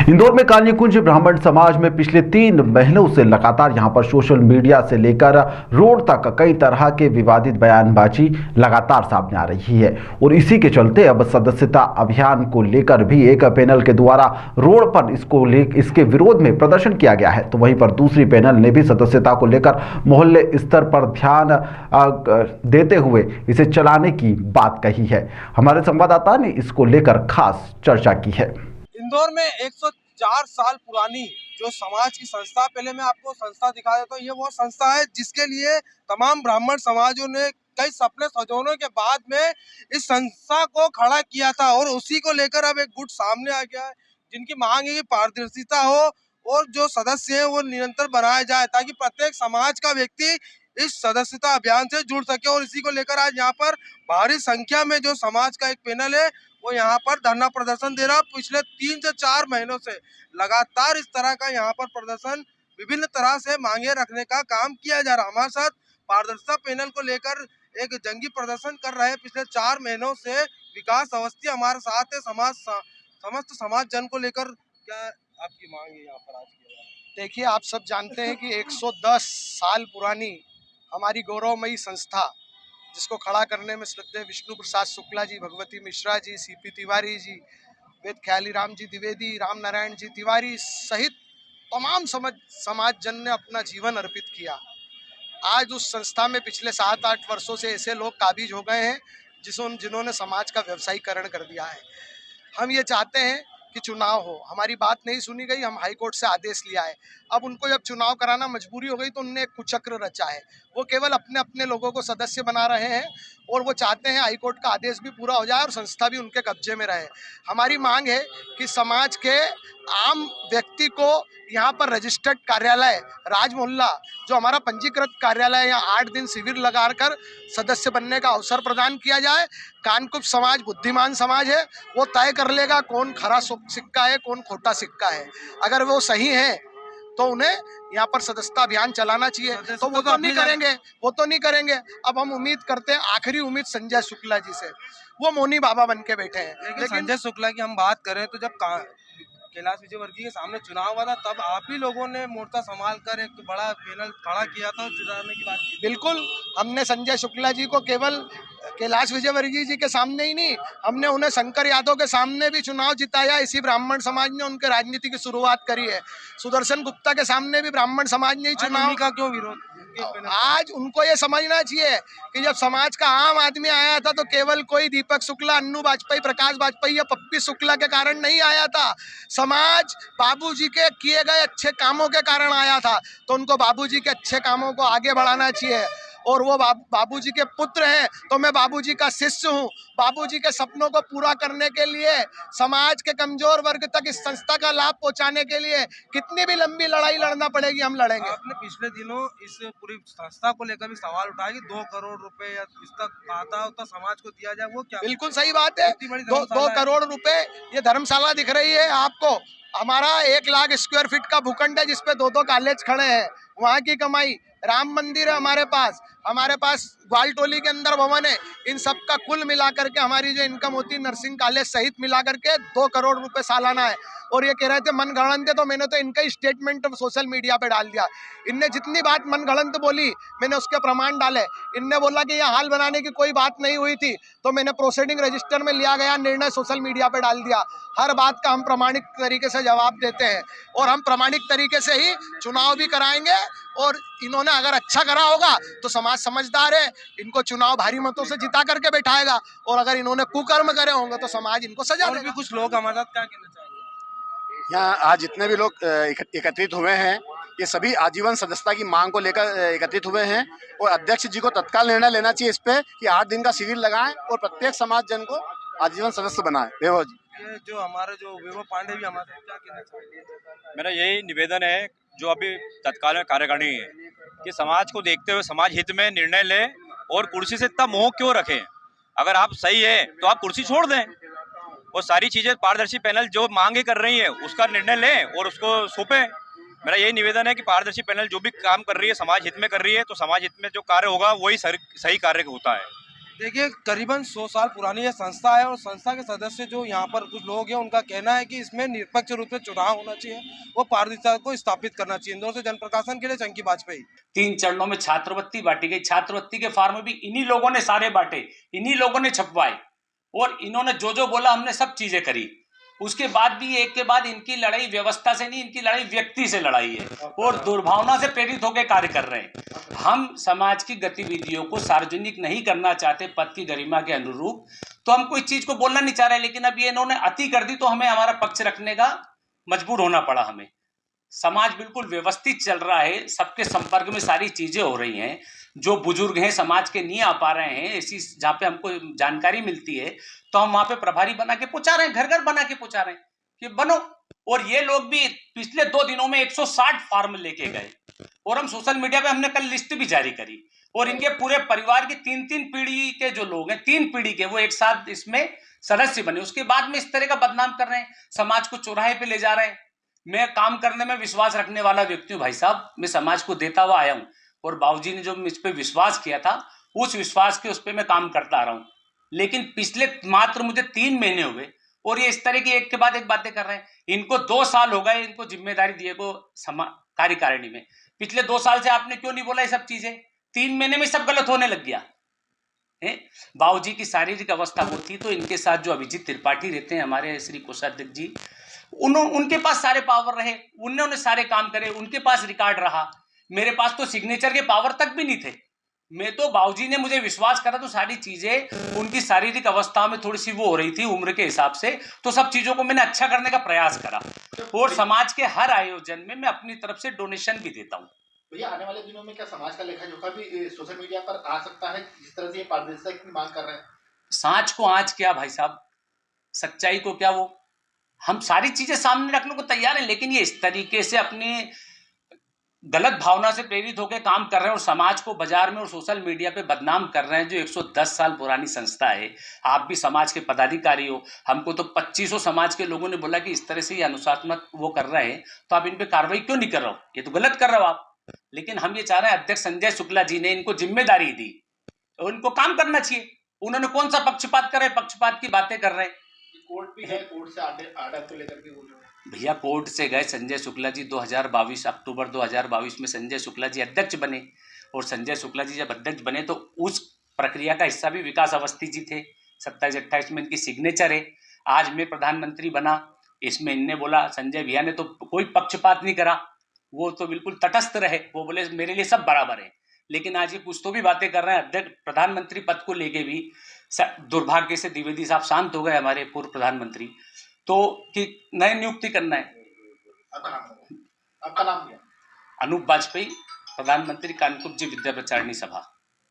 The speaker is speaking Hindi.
इंदौर में कान्य कुंज ब्राह्मण समाज में पिछले 3 महीनों से लगातार यहां पर सोशल मीडिया से लेकर रोड तक कई तरह के विवादित बयानबाजी लगातार सामने आ रही है और इसी के चलते अब सदस्यता अभियान को लेकर भी एक पैनल के द्वारा रोड पर इसके विरोध में प्रदर्शन किया गया है। तो वहीं पर दूसरी पैनल ने भी सदस्यता को लेकर मोहल्ले स्तर पर ध्यान देते हुए इसे चलाने की बात कही है। हमारे संवाददाता ने इसको लेकर खास चर्चा की है। इंदौर में 104 साल पुरानी जो समाज की संस्था, पहले मैं आपको संस्था दिखा देता हूँ। ये वो संस्था है जिसके लिए तमाम ब्राह्मण समाजों ने कई सपने सजोने के बाद में इस संस्था को खड़ा किया था और उसी को लेकर अब एक गुट सामने आ गया है, जिनकी मांग है कि पारदर्शिता हो और जो सदस्य है वो निरंतर बनाया जाए ताकि प्रत्येक समाज का व्यक्ति इस सदस्यता अभियान से जुड़ सके। और इसी को लेकर आज यहाँ पर भारी संख्या में जो समाज का एक पैनल है वो यहाँ पर धरना प्रदर्शन दे रहा है। पिछले 3 से 4 महीनों से लगातार इस तरह का यहाँ पर प्रदर्शन विभिन्न तरह से मांगे रखने का काम किया जा रहा है। हमारे साथ पारदर्शिता पैनल को लेकर एक जंगी प्रदर्शन कर रहे हैं पिछले 4 महीनों से विकास अवस्थी हमारे साथ है। समस्त समाज जन को लेकर क्या आपकी मांग है यहाँ पर आज की? देखिए, आप सब जानते हैं कि 110 साल पुरानी हमारी गौरवमयी संस्था, जिसको खड़ा करने में श्रद्धेय विष्णु प्रसाद शुक्ला जी, भगवती मिश्रा जी, सीपी तिवारी जी, वेद ख्याली राम जी द्विवेदी, राम नारायण जी तिवारी सहित तमाम समाज जन ने अपना जीवन अर्पित किया। आज उस संस्था में पिछले 7-8 वर्षों से ऐसे लोग काबिज हो गए हैं जिन्होंने समाज का व्यवसायीकरण कर दिया है। हम ये चाहते हैं कि चुनाव हो, हमारी बात नहीं सुनी गई, हम हाई कोर्ट से आदेश लिया है। अब उनको जब चुनाव कराना मजबूरी हो गई तो उनने एक कुचक्र रचा है। वो केवल अपने अपने लोगों को सदस्य बना रहे हैं और वो चाहते हैं हाई कोर्ट का आदेश भी पूरा हो जाए और संस्था भी उनके कब्जे में रहे। हमारी मांग है कि समाज के आम व्यक्ति को यहाँ पर रजिस्टर्ड कार्यालय राज मोहल्ला, जो हमारा पंजीकृत कार्यालय है, यहाँ 8 दिन शिविर लगाकर सदस्य बनने का अवसर प्रदान किया जाए। कानकुब समाज बुद्धिमान समाज है, वो तय कर लेगा कौन खरा सिक्का है कौन खोटा सिक्का है। अगर वो सही है तो उन्हें यहाँ पर सदस्यता अभियान चलाना चाहिए, तो वो तो नहीं करेंगे। अब हम उम्मीद करते हैं, आखिरी उम्मीद संजय शुक्ला जी से, वो मौनी बाबा बन के बैठे हैं। लेकिन संजय शुक्ला की हम बात करें तो जब कैलाश विजयवर्गीय के सामने चुनाव हुआ था तब आप ही लोगों ने मोर्चा संभाल कर एक बड़ा पैनल खड़ा किया था और चुनाव की बात की। बिल्कुल, हमने संजय शुक्ला जी को केवल कैलाश विजयवर्गीय जी के सामने ही नहीं, हमने उन्हें शंकर यादव के सामने भी चुनाव जिताया। इसी ब्राह्मण समाज ने उनके राजनीति की शुरुआत करी है। सुदर्शन गुप्ता के सामने भी ब्राह्मण समाज ने चुनाव का क्यों विरोध? आज उनको ये समझना चाहिए कि जब समाज का आम आदमी आया था तो केवल कोई दीपक शुक्ला, अन्नू वाजपेयी, प्रकाश वाजपेयी या पप्पी शुक्ला के कारण नहीं आया था। समाज बाबूजी के किए गए अच्छे कामों के कारण आया था, तो उनको बाबूजी के अच्छे कामों को आगे बढ़ाना चाहिए। और वो बाबूजी के पुत्र हैं तो मैं बाबूजी का शिष्य हूँ। बाबूजी के सपनों को पूरा करने के लिए, समाज के कमजोर वर्ग तक इस संस्था का लाभ पहुंचाने के लिए कितनी भी लंबी लड़ाई लड़ना पड़ेगी, हम लड़ेंगे। आपने पिछले दिनों इस पूरी संस्था को लेकर भी सवाल उठाया कि 2 करोड़ रुपए या इस तक आता हो तो समाज को दिया जाए, वो क्या? बिल्कुल सही बात है। 2 करोड़ रुपए ये धर्मशाला दिख रही है आपको, हमारा 1 लाख स्क्वायर फीट का भूखंड है जिसपे 2 कॉलेज खड़े हैं, वहाँ की कमाई। राम मंदिर है हमारे पास ग्वालटोली के अंदर भवन है। इन सब का कुल मिलाकर के हमारी जो इनकम होती है नर्सिंग कॉलेज सहित मिलाकर के 2 करोड़ रुपए सालाना है। और ये कह रहे थे मनगढ़ंत, तो मैंने तो इनका ही स्टेटमेंट सोशल मीडिया पे डाल दिया। इनने जितनी बात मनगढ़ंत बोली मैंने उसके प्रमाण डाले। इनने बोला कि यह हाल बनाने की कोई बात नहीं हुई थी, तो मैंने प्रोसीडिंग रजिस्टर में लिया गया निर्णय सोशल मीडिया पे डाल दिया। हर बात का हम प्रामाणिक तरीके से जवाब देते हैं और हम प्रामाणिक तरीके से ही चुनाव भी कराएंगे। और इन्होंने अगर अच्छा करा होगा तो समाज समझदार है, इनको चुनाव भारी मतों से जिता करके बैठाएगा, और अगर इन्होंने कुकर्म करे होंगे तो समाज इनको सजा देगा। भी कुछ लोग हमारे साथ क्या कहना चाहिए? यहाँ आज जितने भी लोग एकत्रित हुए हैं, ये सभी आजीवन सदस्यता की मांग को लेकर एकत्रित हुए हैं और अध्यक्ष जी को तत्काल निर्णय लेना चाहिए इस पे कि 8 दिन का शिविर लगाएं और प्रत्येक समाज जन को आजीवन सदस्य बनाएं। वैभव जी, ये जो हमारे वैभव पांडे भी हमारे क्या कहना चाहिए? मेरा यही निवेदन है जो अभी तत्काल में कार्यकारिणी है कि समाज को देखते हुए समाज हित में निर्णय ले और कुर्सी से इतना मोह क्यों रखें। अगर आप सही है तो आप कुर्सी छोड़ दें और सारी चीजें पारदर्शी पैनल जो मांगे कर रही है उसका निर्णय लें और उसको सौंपें। मेरा यही निवेदन है कि पारदर्शी पैनल जो भी काम कर रही है समाज हित में कर रही है, तो समाज हित में जो कार्य होगा वही सही कार्य होता है। देखिए करीबन 100 साल पुरानी ये संस्था है और संस्था के सदस्य जो यहाँ पर कुछ लोग हैं उनका कहना है कि इसमें निरपेक्ष रूप से चुनाव होना चाहिए, वो पारदर्शिता को स्थापित करना चाहिए। इंदौर से जनप्रकाशन के लिए चंकी वाजपेयी। 3 चरणों में छात्रवृत्ति बांटी गई, छात्रवृत्ति के फॉर्म भी इन्हीं लोगों ने सारे बांटे, इन्हीं लोगों ने छपवाए और इन्होंने जो जो बोला हमने सब चीजें करी। उसके बाद भी एक के बाद इनकी लड़ाई व्यवस्था से नहीं, इनकी लड़ाई व्यक्ति से लड़ाई है और दुर्भावना से प्रेरित होकर कार्य कर रहे हैं। हम समाज की गतिविधियों को सार्वजनिक नहीं करना चाहते पद की गरिमा के अनुरूप, तो हम कोई चीज को बोलना नहीं चाह रहे, लेकिन अब ये इन्होंने अति कर दी तो हमें हमारा पक्ष रखने का मजबूर होना पड़ा। हमें समाज बिल्कुल व्यवस्थित चल रहा है, सबके संपर्क में सारी चीजें हो रही हैं। जो बुजुर्ग हैं समाज के नहीं आ पा रहे हैं, ऐसी जहाँ पे हमको जानकारी मिलती है तो हम वहां पे प्रभारी बना के पहुंचा रहे हैं, घर घर बना के पहुंचा रहे हैं कि बनो। और ये लोग भी पिछले 2 दिनों में 160 फॉर्म लेके गए और हम सोशल मीडिया पे हमने कल लिस्ट भी जारी करी और इनके पूरे परिवार की 3-3 पीढ़ी के जो लोग हैं, 3 पीढ़ी के वो एक साथ इसमें सदस्य बने। उसके बाद में इस तरह का बदनाम कर रहे हैं, समाज को चौराहे पे ले जा रहे हैं। मैं काम करने में विश्वास रखने वाला व्यक्ति हूँ भाई साहब, मैं समाज को देता हुआ आया हूँ और बाबूजी ने जो मुझ पर विश्वास किया था उस विश्वास के उस पर मैं काम करता आ रहा हूँ। लेकिन पिछले मात्र मुझे 3 महीने हुए और ये इस तरह की एक के बाद एक बातें कर रहे हैं। इनको 2 साल हो गए इनको जिम्मेदारी दिए को कार्यकारिणी में। पिछले 2 साल से आपने क्यों नहीं बोला ये सब चीजें? 3 महीने में सब गलत होने लग गया। बाबूजी की शारीरिक अवस्था होती तो इनके साथ जो अभिजीत त्रिपाठी रहते हैं हमारे श्री कोषाध्यक्ष जी, उनके पास सारे पावर रहे, उन्होंने सारे काम करे, उनके पास रिकॉर्ड रहा। मेरे पास तो सिग्नेचर के पावर तक भी नहीं थे। मैं तो बाबूजी ने मुझे विश्वास करा तो सारी चीजें उनकी शारीरिक अवस्था में थोड़ी सी वो हो रही थी उम्र के हिसाब से, तो सब चीजों को मैंने अच्छा करने का प्रयास करा और समाज के हर आयोजन में मैं अपनी तरफ से डोनेशन भी देता हूँ। भैया आने वाले दिनों में क्या समाज का लेखा जोखा भी सोशल मीडिया पर आ सकता है, जिस तरह से ये पारदर्शिता की मांग कर रहे हैं? सांच को आँच क्या भाई साहब, सच्चाई को क्या, वो हम सारी चीजें सामने रखने को तैयार हैं, लेकिन ये इस तरीके से अपनी गलत भावना से प्रेरित होकर काम कर रहे हैं और समाज को बाजार में और सोशल मीडिया पे बदनाम कर रहे हैं। जो 110 साल पुरानी संस्था है, आप भी समाज के पदाधिकारी हो, हमको तो 2500 समाज के लोगों ने बोला कि इस तरह से ये अनुशासनात्मक वो कर रहे हैं तो आप इन पे कार्रवाई क्यों नहीं कर रहे हो, ये तो गलत कर रहे हो आप। लेकिन हम ये चाह रहे हैं, अध्यक्ष संजय शुक्ला जी ने इनको जिम्मेदारी दी और इनको काम करना चाहिए। उन्होंने कौन सा पक्षपात कर रहे हैं, पक्षपात की बातें कर रहे हैं। कोर्ट भी है, कोर्ट से आर्डर को लेकर के बोल रहे हैं भैया, कोर्ट से गए संजय शुक्ला जी 2022 अक्टूबर 2022 में संजय शुक्ला जी अध्यक्ष बने और संजय शुक्ला जी जब अध्यक्ष बने तो उस प्रक्रिया का हिस्सा भी विकास अवस्थी जी थे। 27-28 में इनकी सिग्नेचर है। आज मैं प्रधानमंत्री बना, इसमें इनने बोला, संजय भैया ने तो कोई पक्षपात नहीं करा, वो तो बिल्कुल तटस्थ रहे, वो बोले मेरे लिए सब बराबर है। लेकिन आज ये कुछ तो भी बातें कर रहे हैं अध्यक्ष प्रधानमंत्री पद को लेके भी। दुर्भाग्य से द्विवेदी साहब शांत हो गए, हमारे पूर्व प्रधानमंत्री, तो कि नए नियुक्ति करना है। आपका नाम क्या? अनूप वाजपेयी, प्रधानमंत्री कानपुर जी विद्या प्रचारिणी सभा।